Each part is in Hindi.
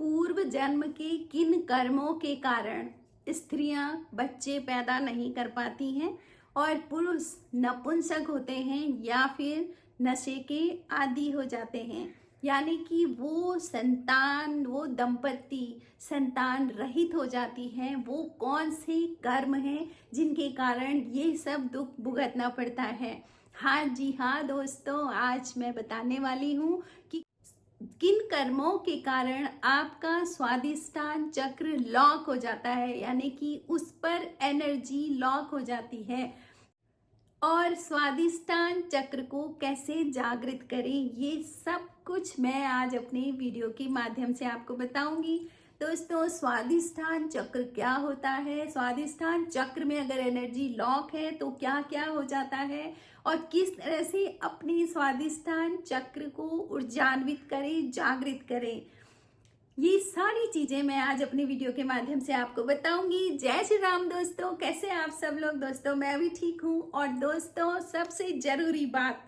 पूर्व जन्म के किन कर्मों के कारण स्त्रियां बच्चे पैदा नहीं कर पाती हैं और पुरुष नपुंसक होते हैं या फिर नशे के आदी हो जाते हैं, यानी कि वो दंपत्ति संतान रहित हो जाती हैं। वो कौन से कर्म हैं जिनके कारण ये सब दुख भुगतना पड़ता है? हाँ जी हाँ दोस्तों, आज मैं बताने वाली हूँ कि किन कर्मों के कारण आपका स्वादिष्टान चक्र लॉक हो जाता है, यानी कि उस पर एनर्जी लॉक हो जाती है। और स्वादिष्टान चक्र को कैसे जागृत करें, ये सब कुछ मैं आज अपने वीडियो के माध्यम से आपको बताऊंगी। दोस्तों, स्वादिष्टान चक्र क्या होता है, स्वादिष्टान चक्र में अगर एनर्जी लॉक है तो क्या क्या हो जाता है और किस तरह से अपने स्वादिष्टान चक्र को ऊर्जान्वित करें, जागृत करें, ये सारी चीजें मैं आज अपनी वीडियो के माध्यम से आपको बताऊंगी। जय श्री राम दोस्तों, कैसे आप सब लोग? दोस्तों, मैं भी ठीक हूँ। और दोस्तों, सबसे जरूरी बात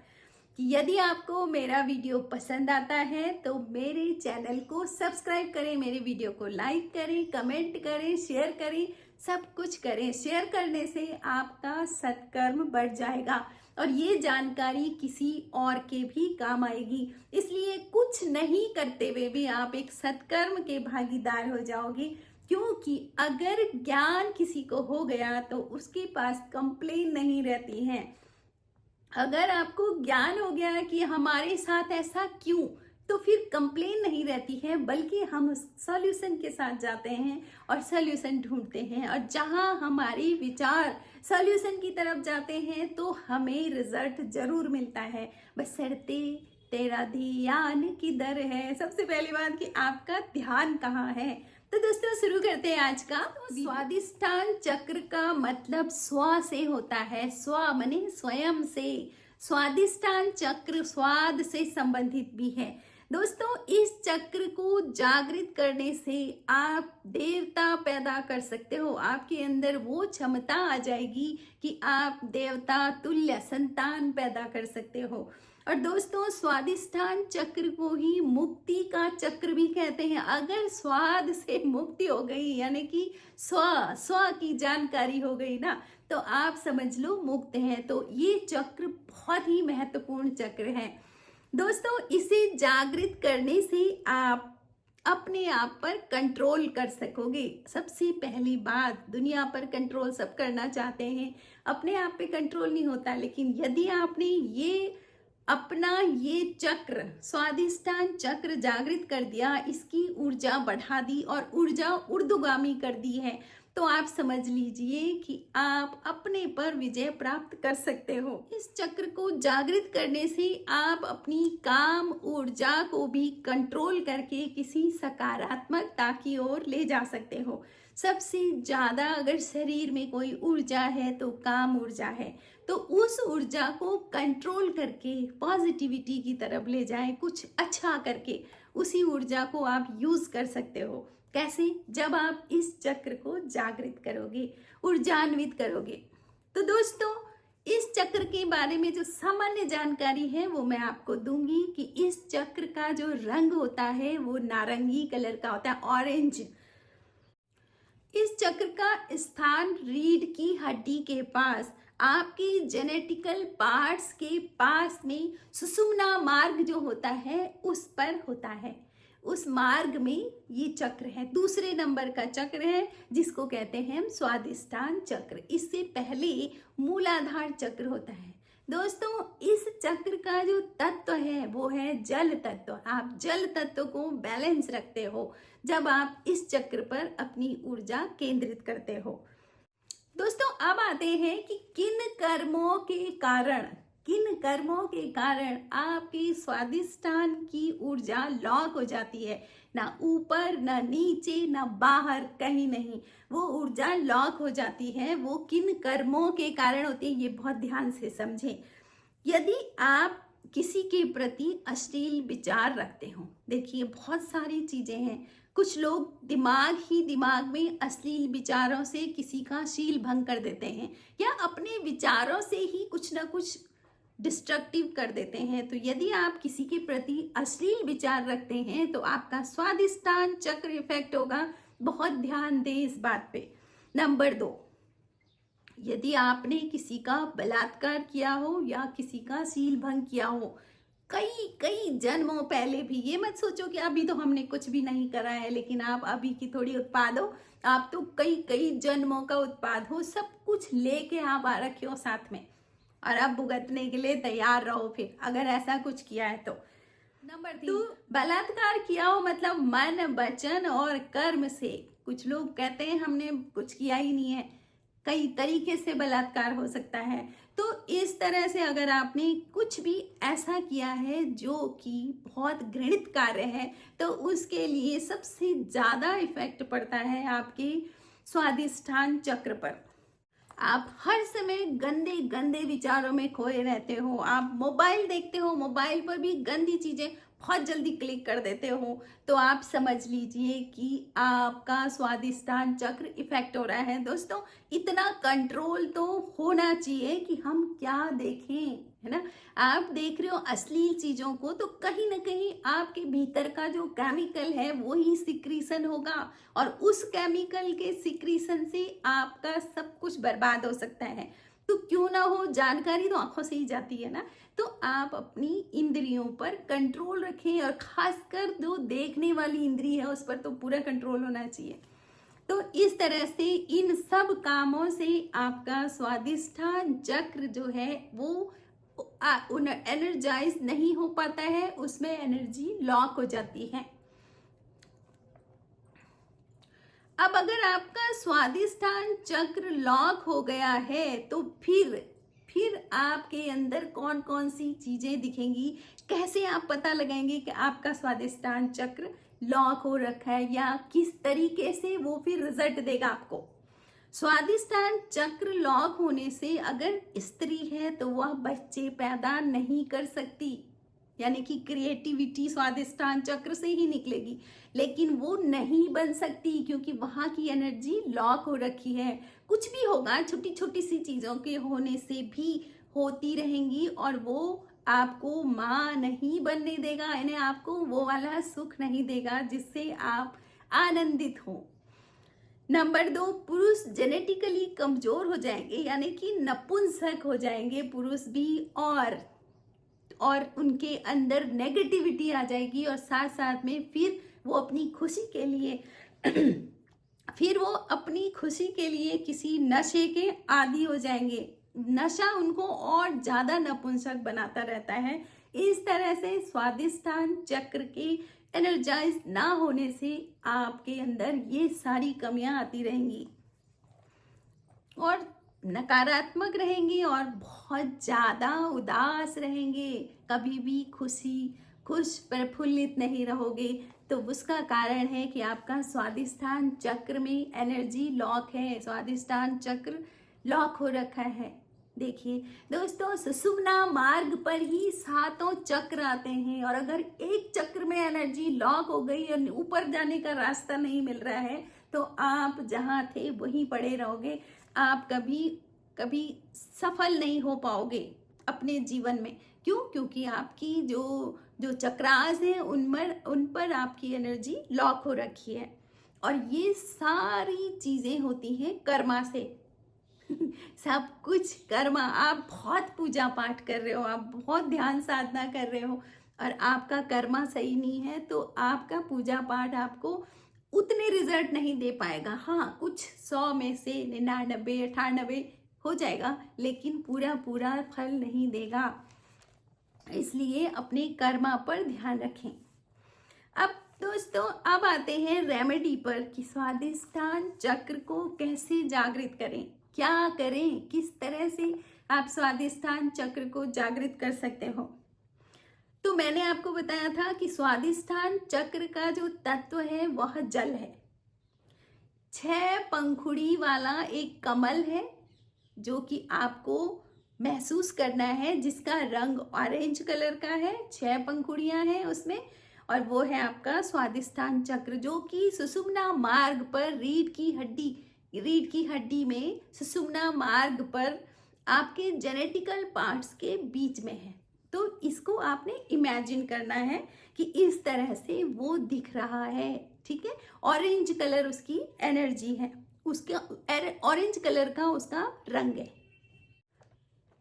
कि यदि आपको मेरा वीडियो पसंद आता है तो मेरे चैनल को सब्सक्राइब करें, मेरे वीडियो को लाइक करें, कमेंट करें, शेयर करें, सब कुछ करें। शेयर करने से आपका सत्कर्म बढ़ जाएगा और ये जानकारी किसी और के भी काम आएगी। इसलिए कुछ नहीं करते हुए भी आप एक सत्कर्म के भागीदार हो जाओगे, क्योंकि अगर ज्ञान किसी को हो गया तो उसके पास कंप्लेन नहीं रहती है। अगर आपको ज्ञान हो गया कि हमारे साथ ऐसा क्यों, तो फिर कंप्लेन नहीं रहती है, बल्कि हम उस सॉल्यूशन के साथ जाते हैं और सॉल्यूशन ढूंढते हैं। और जहां हमारे विचार सॉल्यूशन की तरफ जाते हैं तो हमें रिजल्ट जरूर मिलता है, बशर्ते तेरा ध्यान किधर है। सबसे पहली बात कि आपका ध्यान कहाँ है। तो दोस्तों, शुरू करते हैं आज का। स्वादिष्टान चक्र का मतलब स्व से होता है। स्व माने स्वयं से। स्वादिष्टान चक्र स्वाद से संबंधित भी है। दोस्तों, इस चक्र को जागृत करने से आप देवता पैदा कर सकते हो। आपके अंदर वो क्षमता आ जाएगी कि आप देवता तुल्य संतान पैदा कर सकते हो। और दोस्तों, स्वादिष्टान चक्र को ही मुक्ति का चक्र भी कहते हैं। अगर स्वाद से मुक्ति हो गई, यानी कि स्व स्व की जानकारी हो गई ना, तो आप समझ लो मुक्त हैं। तो ये चक्र बहुत ही महत्वपूर्ण चक्र है। दोस्तों, इसे जागृत करने से आप अपने आप पर कंट्रोल कर सकोगे। सबसे पहली बात, दुनिया पर कंट्रोल सब करना चाहते हैं, अपने आप पे कंट्रोल नहीं होता। लेकिन यदि आपने ये अपना ये चक्र स्वादिष्टान चक्र जागृत कर दिया, इसकी ऊर्जा बढ़ा दी और ऊर्जा ऊर्ध्वगामी कर दी है, तो आप समझ लीजिए कि आप अपने पर विजय प्राप्त कर सकते हो। इस चक्र को जागृत करने से आप अपनी काम ऊर्जा को भी कंट्रोल करके किसी सकारात्मकता की ओर ले जा सकते हो। सबसे ज्यादा अगर शरीर में कोई ऊर्जा है तो काम ऊर्जा है, तो उस ऊर्जा को कंट्रोल करके पॉजिटिविटी की तरफ ले जाएं, कुछ अच्छा करके उसी ऊर्जा को आप यूज कर सकते हो। कैसे? जब आप इस चक्र को जागृत करोगे, ऊर्जान्वित करोगे। तो दोस्तों, इस चक्र के बारे में जो सामान्य जानकारी है वो मैं आपको दूंगी कि इस चक्र का जो रंग होता है वो नारंगी कलर का होता है, ऑरेंज। इस चक्र का स्थान रीढ़ की हड्डी के पास, आपके जेनेटिकल पार्ट्स के पास में सुषुम्ना मार्ग जो होता है उस पर होता है। उस मार्ग में ये चक्र है, दूसरे नंबर का चक्र है, जिसको कहते हैं हम स्वादिष्टान चक्र। इससे पहले मूलाधार चक्र होता है। दोस्तों, इस चक्र का जो तत्व है वो है जल तत्व। आप जल तत्व को बैलेंस रखते हो जब आप इस चक्र पर अपनी ऊर्जा केंद्रित करते हो। दोस्तों, अब आते हैं कि किन कर्मों के कारण आपके स्वादिष्टान की ऊर्जा लॉक हो जाती है। ना ऊपर, ना नीचे, ना बाहर, कहीं नहीं, वो ऊर्जा लॉक हो जाती है। वो किन कर्मों के कारण होती है, ये बहुत ध्यान से समझें। यदि आप किसी के प्रति अश्लील विचार रखते हो, देखिए बहुत सारी चीजें हैं। कुछ लोग दिमाग में अश्लील विचारों से किसी का शील भंग कर देते हैं, या अपने विचारों से ही कुछ ना कुछ डिस्ट्रक्टिव कर देते हैं। तो यदि आप किसी के प्रति अश्लील विचार रखते हैं तो आपका स्वादिष्टान चक्र इफेक्ट होगा। बहुत ध्यान दें इस बात पे। नंबर 2, यदि आपने किसी का बलात्कार किया हो या किसी का शील भंग किया हो कई कई जन्मों पहले भी, ये मत सोचो कि अभी तो हमने कुछ भी नहीं करा है लेकिन आप अभी की थोड़ी उत्पाद हो, आप तो कई कई जन्मों का उत्पाद हो, सब कुछ लेके आप आ रखे हो साथ में और अब भुगतने के लिए तैयार रहो फिर अगर ऐसा कुछ किया है तो। नंबर 3, बलात्कार किया हो मतलब मन वचन और कर्म से। कुछ लोग कहते हैं हमने कुछ किया ही नहीं है, कई तरीके से बलात्कार हो सकता है। तो इस तरह से अगर आपने कुछ भी ऐसा किया है जो कि बहुत घृणित कार्य है तो उसके लिए सबसे ज़्यादा इफेक्ट पड़ता है आपके स्वादिष्ठान चक्र पर। आप हर समय गंदे गंदे विचारों में खोए रहते हो, आप मोबाइल देखते हो, मोबाइल पर भी गंदी चीज़ें बहुत जल्दी क्लिक कर देते हो, तो आप समझ लीजिए कि आपका स्वादिष्टान चक्र इफेक्ट हो रहा है। दोस्तों इतना कंट्रोल तो होना चाहिए कि हम क्या देखें, है ना। आप देख रहे हो अश्लील चीज़ों को तो कहीं ना कहीं आपके भीतर का जो केमिकल है वही सिक्रीशन होगा और उस केमिकल के सिक्रीशन से आपका सब कुछ बर्बाद हो सकता है। तो क्यों ना हो, जानकारी तो आंखों से ही जाती है ना। तो आप अपनी इंद्रियों पर कंट्रोल रखें और खासकर जो देखने वाली इंद्री है उस पर तो पूरा कंट्रोल होना चाहिए। तो इस तरह से इन सब कामों से आपका स्वादिष्ठान चक्र जो है वो एनर्जाइज नहीं हो पाता है, उसमें एनर्जी लॉक हो जाती है। अब अगर आपका स्वादिष्ठान चक्र लॉक हो गया है तो फिर आपके अंदर कौन कौन सी चीजें दिखेंगी, कैसे आप पता लगाएंगे कि आपका स्वादिष्ठान चक्र लॉक हो रखा है या किस तरीके से वो फिर रिजल्ट देगा आपको। स्वादिष्ठान चक्र लॉक होने से अगर स्त्री है तो वह बच्चे पैदा नहीं कर सकती, यानी कि क्रिएटिविटी स्वादिष्ठान चक्र से ही निकलेगी, लेकिन वो नहीं बन सकती क्योंकि वहां की एनर्जी लॉक हो रखी है। कुछ भी होगा, छोटी छोटी सी चीजों के होने से भी होती रहेंगी और वो आपको माँ नहीं बनने देगा, यानी आपको वो वाला सुख नहीं देगा जिससे आप आनंदित हो। नंबर 2, पुरुष जेनेटिकली कमजोर हो जाएंगे, यानी कि नपुंसक हो जाएंगे पुरुष भी और उनके अंदर नेगेटिविटी आ जाएगी और साथ साथ में फिर वो अपनी खुशी के लिए किसी नशे के आदी हो जाएंगे। नशा उनको और ज्यादा नपुंसक बनाता रहता है। इस तरह से स्वादिष्ठान चक्र के एनर्जाइज ना होने से आपके अंदर ये सारी कमियां आती रहेंगी और नकारात्मक रहेंगे और बहुत ज़्यादा उदास रहेंगे, कभी भी खुश प्रफुल्लित नहीं रहोगे। तो उसका कारण है कि आपका स्वादिष्ठान चक्र में एनर्जी लॉक है, स्वादिष्ठान चक्र लॉक हो रखा है। देखिए दोस्तों, सुषुम्ना मार्ग पर ही 7 चक्र आते हैं और अगर एक चक्र में एनर्जी लॉक हो गई और ऊपर जाने का रास्ता नहीं मिल रहा है तो आप जहाँ थे वहीं पड़े रहोगे। आप कभी सफल नहीं हो पाओगे अपने जीवन में। क्यों? क्योंकि आपकी जो चक्रास है उन पर आपकी एनर्जी लॉक हो रखी है और ये सारी चीजें होती हैं कर्मा से। सब कुछ कर्मा। आप बहुत पूजा पाठ कर रहे हो, आप बहुत ध्यान साधना कर रहे हो और आपका कर्मा सही नहीं है तो आपका पूजा पाठ आपको उतने रिजल्ट नहीं दे पाएगा। हाँ, कुछ 100 में से 99 98 हो जाएगा लेकिन पूरा फल नहीं देगा। इसलिए अपने कर्मा पर ध्यान रखें। अब दोस्तों अब आते हैं रेमेडी पर कि स्वादिष्ठान चक्र को कैसे जागृत करें, क्या करें, किस तरह से आप स्वादिष्ठान चक्र को जागृत कर सकते हो। तो मैंने आपको बताया था कि स्वादिष्ठान चक्र का जो तत्व है वह जल है। 6 पंखुड़ी वाला एक कमल है जो कि आपको महसूस करना है, जिसका रंग ऑरेंज कलर का है। 6 पंखुड़ियां हैं उसमें और वो है आपका स्वादिष्ठान चक्र जो कि सुषुम्ना मार्ग पर रीढ़ की हड्डी में सुषुम्ना मार्ग पर आपके जेनेटिकल पार्ट्स के बीच में है। तो इसको आपने इमेजिन करना है कि इस तरह से वो दिख रहा है, ठीक है। ऑरेंज कलर उसकी एनर्जी है, उसका ऑरेंज कलर का उसका रंग है।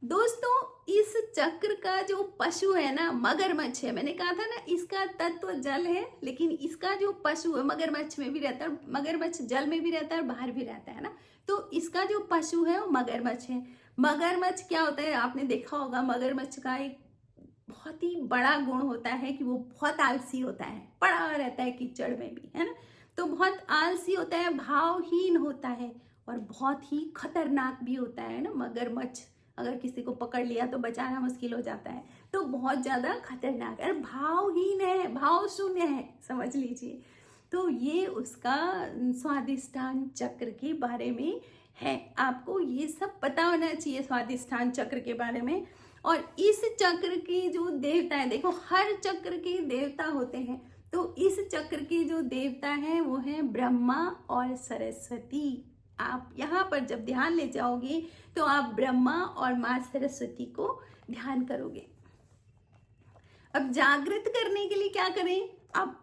दोस्तों, इस चक्र का जो पशु है ना, मगरमच्छ है। मैंने कहा था ना इसका तत्व जल है, लेकिन इसका जो पशु है मगरमच्छ में भी रहता है, मगरमच्छ जल में भी रहता है और बाहर भी रहता है ना। तो इसका जो पशु है वो मगरमच्छ है। मगरमच्छ क्या होता है, आपने देखा होगा, मगरमच्छ का एक बहुत ही बड़ा गुण होता है कि वो बहुत आलसी होता है, पड़ा रहता है कीचड़ में भी, है ना। तो बहुत आलसी होता है, भावहीन होता है और बहुत ही खतरनाक भी होता है ना मगरमच्छ। अगर किसी को पकड़ लिया तो बचाना मुश्किल हो जाता है। तो बहुत ज्यादा खतरनाक है, भावहीन है, भाव शून्य है, समझ लीजिए। तो ये उसका स्वादिष्टान चक्र के बारे में है। आपको ये सब पता होना चाहिए स्वादिष्टान चक्र के बारे में। और इस चक्र के जो देवता है, देखो हर चक्र के देवता होते हैं। तो इस चक्र के जो देवता हैं वो हैं ब्रह्मा और सरस्वती। आप यहाँ पर जब ध्यान ले जाओगे तो आप ब्रह्मा और माँ सरस्वती को ध्यान करोगे। अब जागृत करने के लिए क्या करें? अब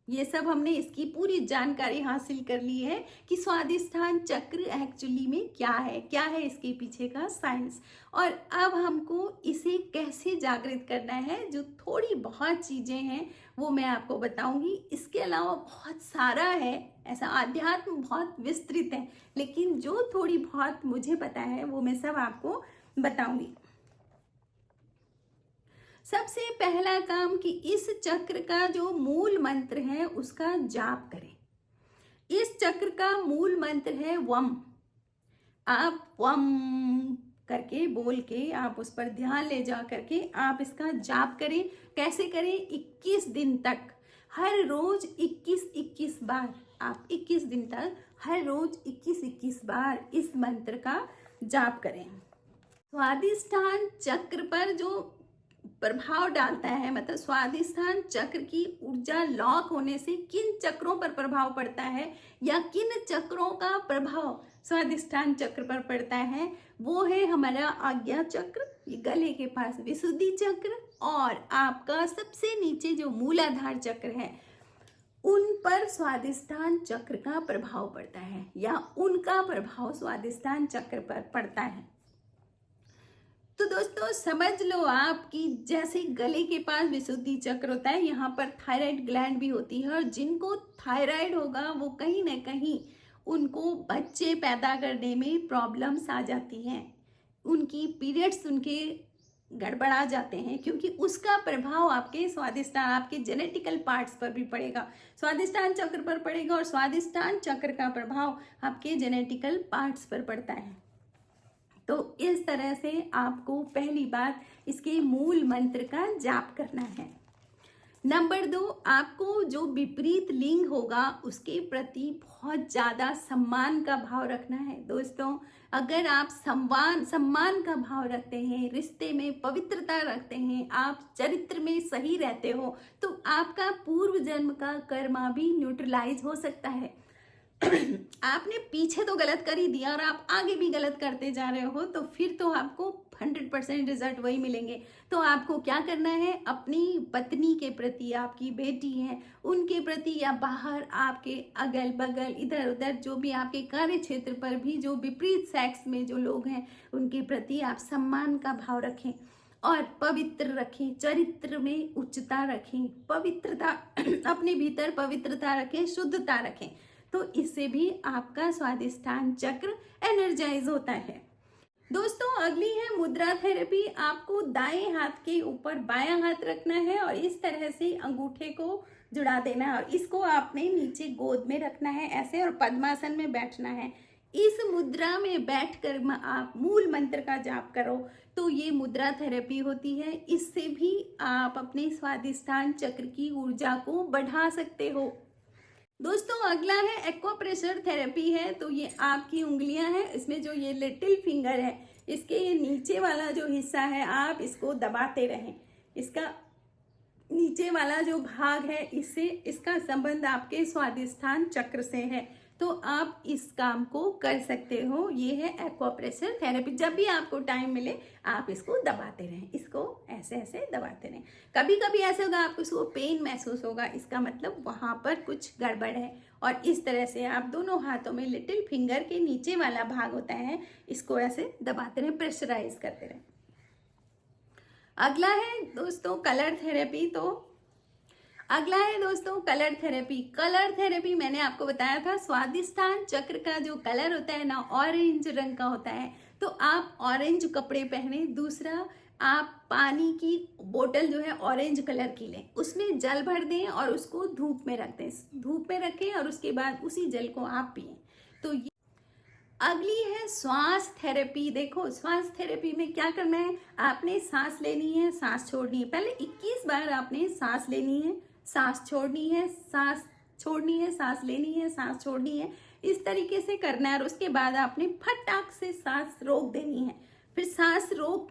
ये सब हमने इसकी पूरी जानकारी हासिल कर ली है कि स्वादिष्टान चक्र एक्चुअली में क्या है इसके पीछे का साइंस। और अब हमको इसे कैसे जागृत करना है, जो थोड़ी बहुत चीजें हैं वो मैं आपको बताऊंगी। इसके अलावा बहुत सारा है, ऐसा अध्यात्म बहुत विस्तृत है, लेकिन जो थोड़ी बहुत मुझे पता है वो मैं सब आपको बताऊंगी। सबसे पहला काम कि इस चक्र का जो मूल मंत्र है उसका जाप करें। इस चक्र का मूल मंत्र है वम। आप वम करके बोल के आप उस पर ध्यान ले जा करके आप इसका जाप करें। कैसे करें? 21 दिन तक, हर रोज 21-21 बार। आप 21 दिन तक हर रोज 21-21 बार इस मंत्र का जाप करें। स्वादिष्टान चक्र पर जो प्रभाव डालता है, मतलब स्वादिष्टान चक्र की ऊर्जा लॉक होने से किन चक्रों पर प्रभाव पड़ता है या किन चक्रों का प्रभाव स्वादिष्टान चक्र पर पड़ता है, वो है हमारा आज्ञा चक्र, ये गले के पास विशुद्धि चक्र, और आपका सबसे नीचे जो मूलाधार चक्र है उन पर स्वादिष्टान चक्र का प्रभाव पड़ता है या उनका प्रभाव स्वादिष्टान चक्र पर पड़ता है। तो दोस्तों समझ लो आपकी, जैसे गले के पास विशुद्धि चक्र होता है, यहाँ पर थायराइड ग्लैंड भी होती है, और जिनको थायराइड होगा वो कहीं ना कहीं उनको बच्चे पैदा करने में प्रॉब्लम्स आ जाती हैं, उनकी पीरियड्स उनके गड़बड़ा जाते हैं, क्योंकि उसका प्रभाव आपके स्वादिष्टान, आपके जेनेटिकल पार्ट्स पर भी पड़ेगा, स्वादिष्टान चक्र पर पड़ेगा, और स्वादिष्टान चक्र का प्रभाव आपके जेनेटिकल पार्ट्स पर पड़ता है। तो इस तरह से आपको पहली बात इसके मूल मंत्र का जाप करना है। नंबर 2, आपको जो विपरीत लिंग होगा उसके प्रति बहुत ज़्यादा सम्मान का भाव रखना है। दोस्तों, अगर आप सम्मान का भाव रखते हैं, रिश्ते में पवित्रता रखते हैं, आप चरित्र में सही रहते हो, तो आपका पूर्व जन्म का कर्मा भी न्यूट्रलाइज हो सकता है। आपने पीछे तो गलत कर ही दिया और आप आगे भी गलत करते जा रहे हो, तो फिर तो आपको 100% रिजल्ट वही मिलेंगे। तो आपको क्या करना है? अपनी पत्नी के प्रति, आपकी बेटी है उनके प्रति, या बाहर आपके अगल बगल इधर उधर जो भी आपके कार्य क्षेत्र पर भी जो विपरीत सेक्स में जो लोग हैं उनके प्रति आप सम्मान का भाव रखें और पवित्र रखें, चरित्र में उच्चता रखें, पवित्रता अपने भीतर पवित्रता रखें, शुद्धता रखें। तो इससे भी आपका स्वादिष्टान चक्र एनर्जाइज होता है। दोस्तों, अगली है मुद्रा थेरेपी। आपको दाएं हाथ के ऊपर बायां हाथ रखना है और इस तरह से अंगूठे को जुड़ा देना है, और इसको आपने नीचे गोद में रखना है ऐसे, और पद्मासन में बैठना है। इस मुद्रा में बैठकर आप मूल मंत्र का जाप करो तो ये मुद्रा थेरेपी होती है। इससे भी आप अपने स्वादिष्टान चक्र की ऊर्जा को बढ़ा सकते हो। दोस्तों, अगला है एक्वाप्रेशर थेरेपी है। तो ये आपकी उंगलियां हैं, इसमें जो ये लिटिल फिंगर है इसके ये नीचे वाला जो हिस्सा है आप इसको दबाते रहें। इसका नीचे वाला जो भाग है इससे इसका संबंध आपके स्वादिष्टान चक्र से है। तो आप इस काम को कर सकते हो। ये है एक्वा प्रेशर थेरेपी। जब भी आपको टाइम मिले आप इसको दबाते रहें, इसको ऐसे ऐसे दबाते रहें। कभी कभी ऐसे होगा आपको इसको पेन महसूस होगा, इसका मतलब वहाँ पर कुछ गड़बड़ है। और इस तरह से आप दोनों हाथों में लिटिल फिंगर के नीचे वाला भाग होता है, इसको ऐसे दबाते रहें, प्रेशराइज करते रहें। अगला है दोस्तों कलर थेरेपी। अगला है दोस्तों कलर थेरेपी। कलर थेरेपी मैंने आपको बताया था, स्वादिष्टान चक्र का जो कलर होता है ना, ऑरेंज रंग का होता है। तो आप ऑरेंज कपड़े पहने। दूसरा, आप पानी की बोतल जो है ऑरेंज कलर की लें, उसमें जल भर दें और उसको धूप में रख दें। धूप में रखें और उसके बाद उसी जल को आप पिएं। तो अगली है श्वास थेरेपी। देखो श्वास थेरेपी में क्या करना है, आपने सांस लेनी है, सांस छोड़नी है। पहले 21 बार आपने सांस लेनी है, सांस छोड़नी है, सांस छोड़नी है, सांस लेनी है, सांस छोड़नी है। इस तरीके से करना है। और उसके बाद आपने फटाक से सांस रोक देनी है। फिर सांस रोक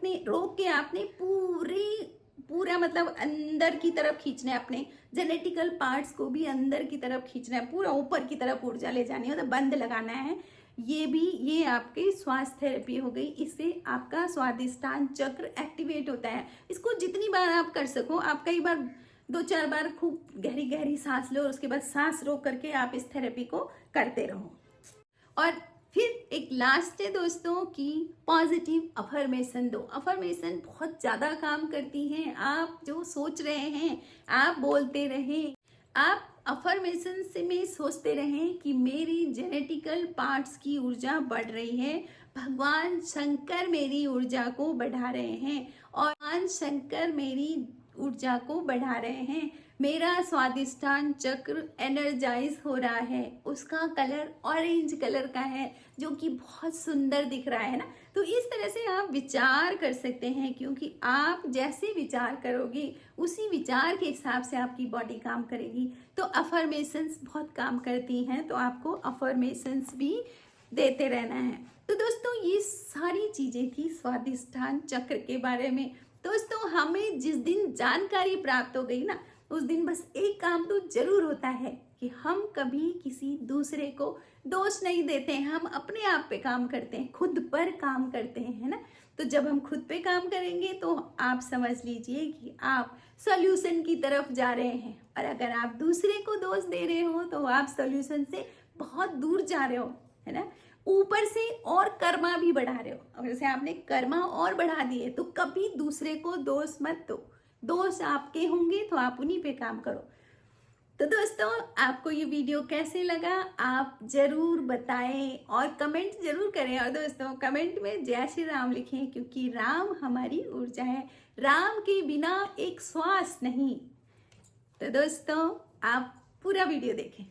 के आपने पूरा मतलब अंदर की तरफ खींचना है, अपने जेनेटिकल पार्ट्स को भी अंदर की तरफ खींचना है, पूरा ऊपर की तरफ ऊर्जा ले जानी है, मतलब बंद लगाना है। ये आपकी श्वास थेरेपी हो गई। इससे आपका स्वादिष्टान चक्र एक्टिवेट होता है। इसको जितनी बार आप कर सको, आप कई बार 2-4 बार खूब गहरी गहरी सांस लो और उसके बाद सांस रोक करके आप इस थेरेपी को करते रहो। और फिर एक लास्ट है दोस्तों कि पॉजिटिव अफर्मेशन दो। अफर्मेशन बहुत ज़्यादा काम करती हैं। आप जो सोच रहे हैं आप बोलते रहें। आप अफर्मेशन से में सोचते रहें कि मेरी जेनेटिकल पार्ट्स की ऊर्जा बढ़ रही है, भगवान शंकर मेरी ऊर्जा को बढ़ा रहे हैं और भगवान शंकर मेरी ऊर्जा को बढ़ा रहे हैं। मेरा स्वादिष्टान चक्र एनर्जाइज हो रहा है। उसका कलर ऑरेंज कलर का है जो कि बहुत सुंदर दिख रहा है ना। तो इस तरह से आप विचार कर सकते हैं, क्योंकि आप जैसे विचार करोगे उसी विचार के हिसाब से आपकी बॉडी काम करेगी। तो अफर्मेशंस बहुत काम करती हैं, तो आपको अफर्मेशंस भी देते रहना है। तो दोस्तों ये सारी चीजें थी स्वादिष्टान चक्र के बारे में। दोस्तों हमें जिस दिन जानकारी प्राप्त हो गई ना, उस दिन बस एक काम तो जरूर होता है कि हम कभी किसी दूसरे को दोष नहीं देते हैं, हम अपने आप पे काम करते हैं, खुद पर काम करते हैं, है ना। तो जब हम खुद पे काम करेंगे तो आप समझ लीजिए कि आप सॉल्यूशन की तरफ जा रहे हैं। और अगर आप दूसरे को दोष दे रहे हो तो आप सॉल्यूशन से बहुत दूर जा रहे हो, है ना। ऊपर से और कर्मा भी बढ़ा रहे हो। और जैसे आपने कर्मा और बढ़ा दिए तो कभी दूसरे को दोष मत दो। दोष आपके होंगे तो आप उन्हीं पे काम करो। तो दोस्तों आपको ये वीडियो कैसे लगा आप जरूर बताएं और कमेंट जरूर करें। और दोस्तों कमेंट में जय श्री राम लिखें, क्योंकि राम हमारी ऊर्जा है। राम के बिना एक श्वास नहीं। तो दोस्तों आप पूरा वीडियो देखें।